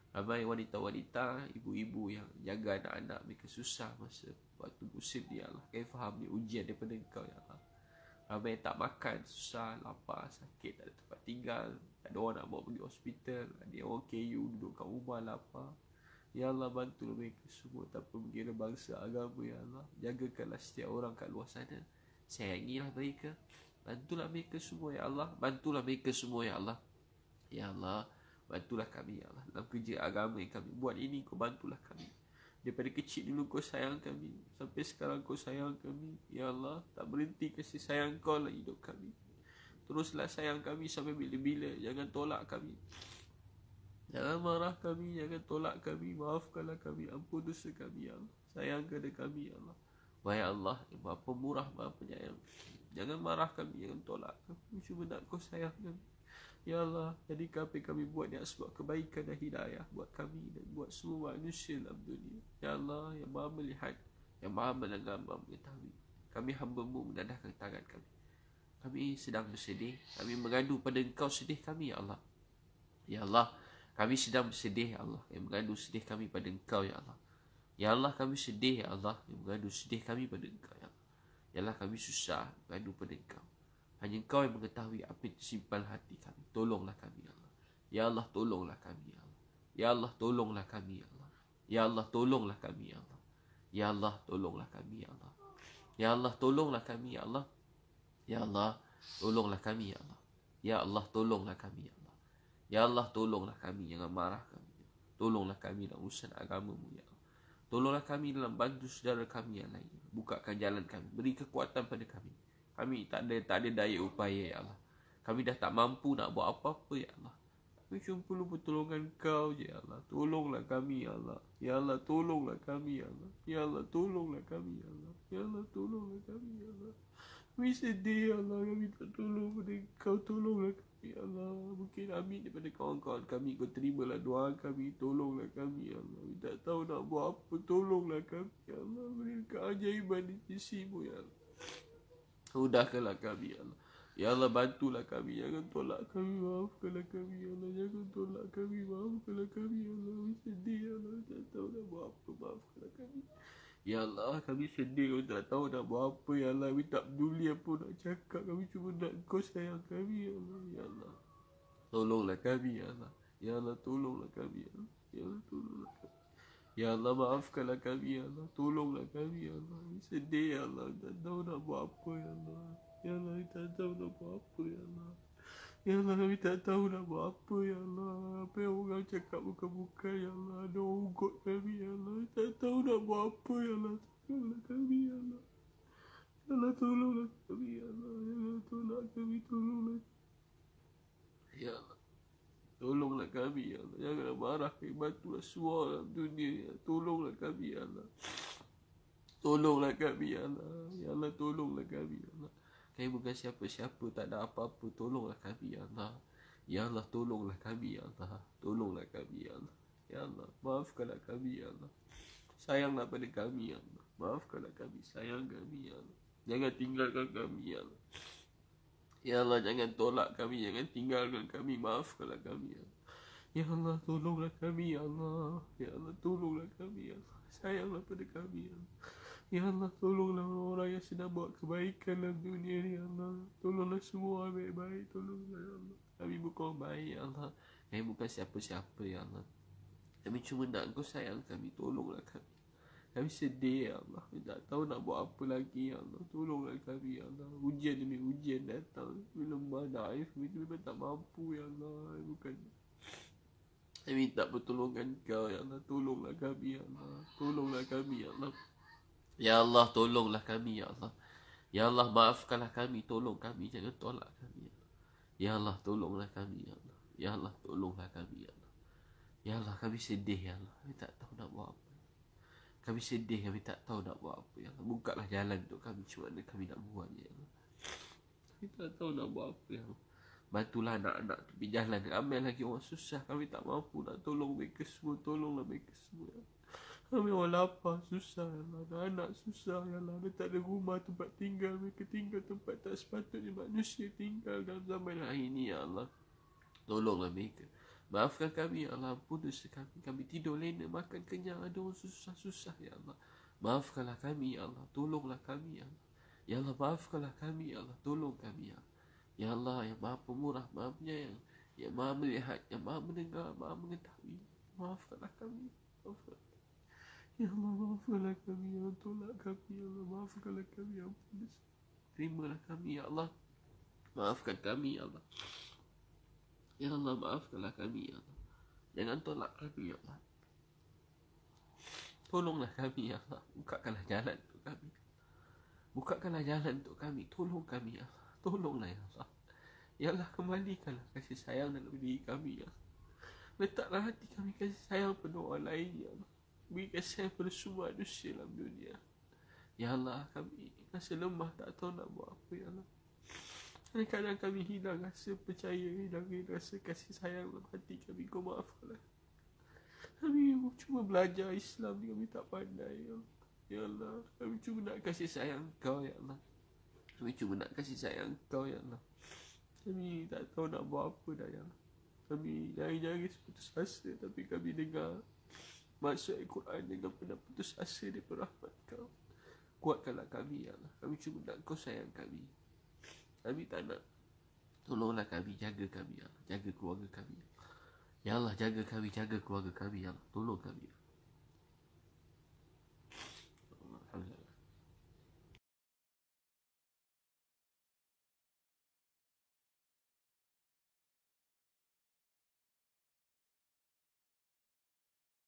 Ramai wanita-wanita, ibu-ibu yang jaga anak-anak, mereka susah masa waktu musim ni, ya Allah. Kami faham ni ujian daripada Engkau, ya Allah. Ramai yang tak makan, susah, lapar, sakit, tak ada tempat tinggal. Tak ada orang nak bawa pergi hospital. Ada orang KU duduk kat rumah lapar. Ya Allah, bantulah mereka semua tanpa mengira bangsa, agama, ya Allah. Jagakanlah setiap orang kat luar sana. Sayangilah mereka. Bantulah mereka semua, ya Allah. Bantulah mereka semua, ya Allah. Ya Allah, bantulah kami, ya Allah. Dalam kerja agama yang kami buat ini, Kau bantulah kami. Daripada kecil dulu Kau sayang kami, sampai sekarang Kau sayang kami. Ya Allah, tak berhenti kasih sayang Kau lah hidup kami. Teruslah sayang kami sampai bila-bila. Jangan tolak kami. Jangan marah kami, jangan tolak kami. Maafkanlah kami, ampun dosa kami, ya Allah. Sayang kepada kami, ya Allah. Wahai Allah yang Maha Pemurah, Maha Penyayang, jangan marah kami, jangan tolak kami. Cuma nak Kau sayang kami. Ya Allah, jadikan apa yang kami buat ni sebab kebaikan dan hidayah buat kami dan buat semua manusia dalam dunia. Ya Allah, yang Maha melihat, yang Maha mendengar, Maha mengetahui. Kami hamba-Mu, menadahkan tangan kami. Kami sedang bersedih. Kami mengadu pada Engkau sedih kami, ya Allah. Ya Allah, kami sedang bersedih, ya Allah. Yang mengadu sedih kami pada Engkau, ya Allah. Ya Allah, kami sedih, ya Allah. Yang mengadu sedih kami pada Engkau, ya Allah. Ya Allah, kami susah mengadu pada Engkau. Hanya Engkau yang mengetahui apa yang tersimpan hati kami. Tolonglah kami, ya Allah. Ya Allah, tolonglah kami, ya Allah. Ya Allah, tolonglah kami, ya Allah. Ya Allah, tolonglah kami, ya Allah. Ya Allah, tolonglah kami, ya Allah. Ya Allah, tolonglah kami, ya Allah. Ya Allah, tolonglah kami, ya Allah. Ya Allah, tolonglah kami, ya Allah. Ya Allah, tolonglah kami, jangan marah kami. Tolonglah kami dalam urusan agama-Mu, ya Allah. Tolonglah kami dalam bantu saudara kami yang lain. Bukakan jalan kami, beri kekuatan pada kami. Kami tak ada daya upaya, ya Allah. Kami dah tak mampu nak buat apa-apa, ya Allah. Kami cuma perlu pertolongan Kau je, ya Allah. Tolonglah kami, ya Allah. Ya Allah, tolonglah kami, ya Allah. Ya Allah, tolonglah kami, ya Allah. Ya Allah, tolonglah kami, ya Allah. Kami sedih, ya Allah. Kami tak tolong pada Kau. Tolonglah kami, ya Allah. Mungkin amin daripada kawan-kawan kami. Kau terimalah doa kami. Tolonglah kami, ya Allah. Kami tak tahu nak buat apa. Tolonglah kami, ya Allah. Beri keajaiban di sisi-Mu, ya Allah. Mudahkanlah kami, ya Allah. Ya Allah, bantulah kami. Jangan tolak kami. Maafkanlah kami, ya Allah. Jangan tolak kami. Maafkanlah kami, ya Allah. Kami sedih, ya Allah. Tak tahu nak buat apa. Maafkanlah kami. Ya Allah, kami sedih. Kami tak tahu nak buat apa, ya Allah. Kami tak peduli apa nak cakap. Kami cuma nak Kau sayang kami, ya Allah. Ya Allah, tolonglah kami, ya Allah. Ya Allah, tolonglah kami, ya Allah. Ya Allah, tolonglah kami. Ya Allah, maafkanlah kami, ya Allah. Tolonglah kami, ya Allah. Kami sedih, ya Allah. Tak tahu nak buat apa, ya Allah. Ya Allah, kami tak tahu nak buat apa, ya Allah. Ya Allah, kami tak tahu nak buat apa, ya Allah. Apa yang orang cakap bukan-bukan, ya Allah. Ada orang ugut kami, ya Allah. Kami tak tahu nak buat apa, ya Allah. Tolonglah kami, ya Allah. Ya Allah, tolonglah kami, ya Allah. Ya Allah, tolong kami, tolonglah. Ya Allah, tolonglah kami, ya Allah. Janganlah marah kami. Bantulah semua dalam dunia, ya. Tolonglah kami, ya Allah. Tolonglah kami, ya Allah. Ya Allah, tolonglah kami, ya Allah. Kami bukan siapa-siapa, tak ada apa-apa. Tolonglah kami, ya Allah. Ya Allah, tolonglah kami, ya Allah. Tolonglah kami, ya Allah. Ya Allah, maafkanlah kami, ya Allah. Sayanglah pada kami, ya Allah. Maafkanlah kami, sayang kami, ya Allah. Jangan tinggalkan kami, ya Allah. Ya Allah, jangan tolak kami, jangan tinggalkan kami. Maafkanlah kami, ya Allah. Ya Allah, tolonglah kami, ya Allah. Ya Allah, tolonglah kami, ya Allah. Sayanglah pada kami, ya Allah. Ya Allah, tolonglah orang-orang yang sedang buat kebaikan dalam dunia ni, ya Allah. Tolonglah semua orang baik-baik. Tolonglah, ya Allah. Kami bukan orang baik, ya Allah. Kami bukan siapa-siapa, ya Allah. Kami cuma nak Kau sayang kami. Tolonglah kami. Kami sedih, ya Allah. Kami tak tahu nak buat apa lagi, ya Allah. Tolonglah kami, ya Allah. Ujian demi ujian datang. Kami lemah, naif. Kami memang tak mampu, ya Allah. Bukan. Kami minta pertolongan Kau, ya Allah. Tolonglah kami, ya Allah. Tolonglah kami, ya Allah. Ya Allah, tolonglah kami, ya Allah. Ya Allah, maafkanlah kami. Tolong kami. Jangan tolak kami, ya Allah. Ya Allah, tolonglah kami, ya Allah. Ya Allah, tolonglah kami, ya Allah. Ya Allah, kami sedih, ya Allah. Kami tak tahu nak buat apa. Kami sedih, kami tak tahu nak buat apa, ya Allah. Bukalah jalan untuk kami. Macam mana kami nak buatnya, ya Allah. Kami tak tahu nak buat apa, ya Allah. Bantulah anak-anak tepi jalan. Ramai lagi orang susah. Kami tak mampu nak tolong mereka semua. Tolonglah mereka semua, ya Allah. Kami orang lapar, susah, ya Allah. Anak-anak susah, ya Allah. Mereka tak ada rumah, tempat tinggal. Mereka tinggal tempat tak sepatutnya manusia tinggal dalam zaman hari ini, ya Allah. Tolonglah mereka. Maafkan kami, ya Allah. Ampun dosa kami. Kami tidur lena, makan kenyang. Ada orang susah-susah, ya Allah. Maafkanlah kami, ya Allah. Tolonglah kami, ya Allah. Ya Allah, maafkanlah kami, ya Allah. Tolong kami, ya Allah. Ya Allah, yang maha pemurah, maha penyayang, yang maha melihat, yang maha mendengar, maha mengetahui. Maafkanlah kami. Maafkanlah. Ya Allah, maafkanlah kami. Ya Allah, tolak kami. Ya Allah, maafkanlah kami. Ya ampun dosa. Terimalah kami, ya Allah. Maafkan kami, ya Allah. Ya Allah, maafkanlah kami, ya Allah. Jangan tolak kami, ya Allah. Tolonglah kami, ya Allah. Bukakanlah jalan untuk kami. Bukakanlah jalan untuk kami. Tolong kami, ya Allah. Tolonglah, ya Allah. Ya Allah, kembalikanlah kasih sayang dalam diri kami, ya Allah. Letaklah hati kami kasih sayang pada orang lain, ya Allah. Beri kasih sayang pada semua manusia dalam dunia. Ya Allah, kami rasa lemah, tak tahu nak buat apa, ya Allah. Kadang-kadang kami hilang rasa percaya, hilang rasa kasih sayang dalam hati kami. Kau maafkanlah. Kami cuma belajar Islam ni, kami tak pandai, ya Allah. Ya Allah, kami cuma nak kasih sayang Kau, ya Allah. Kami cuma nak kasih sayang Kau, ya Allah. Kami tak tahu nak buat apa dah, ya Allah. Kami jari-jari putus asa, tapi kami dengar maksud Al-Quran dengan pernah putus asa daripada rahmat Kau. Kuatkanlah kami, ya Allah. Kami cuma nak Kau sayang kami. Kami tak nak. Tolonglah kami, jaga kami, ya Allah. Jaga keluarga kami, ya Allah. Ya Allah, jaga kami, jaga keluarga kami, ya Allah. Tolong kami, ya Allah.